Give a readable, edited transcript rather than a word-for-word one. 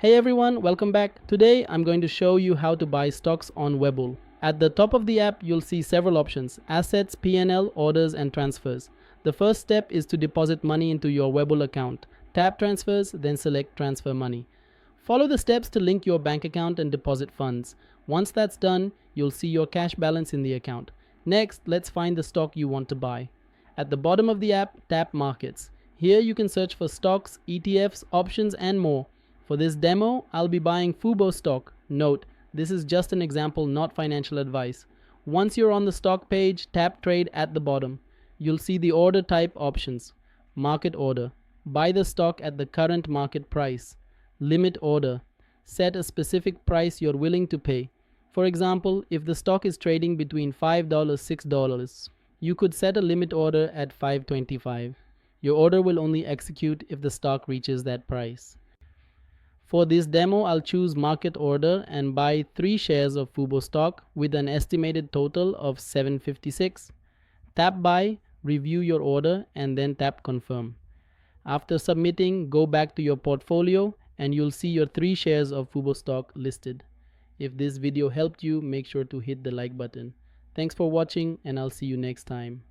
Hey everyone, welcome back. Today I'm going to show you how to buy stocks on Webull. At the top of the app, you'll see several options: assets, P&L, orders, and transfers. The first step is to deposit money into your Webull account. Tap transfers, then select transfer money. Follow the steps to link your bank account and deposit funds. Once that's done, you'll see your cash balance in the account. Next, let's find the stock you want to buy. At the bottom of the app, tap Markets. Here you can search for stocks, ETFs, options, and more. For this demo, I'll be buying Fubo stock. Note, this is just an example, not financial advice. Once you're on the stock page, tap Trade at the bottom. You'll see the order type options. Market order. Buy the stock at the current market price. Limit order. Set a specific price you're willing to pay. For example, if the stock is trading between $5 $6, you could set a limit order at $5.25. Your order will only execute if the stock reaches that price. For this demo, I'll choose market order and buy 3 shares of Fubo stock with an estimated total of $7.56. Tap buy, review your order, and then tap confirm. After submitting, go back to your portfolio and you'll see your 3 shares of Fubo stock listed. If this video helped you, make sure to hit the like button. Thanks for watching, and I'll see you next time.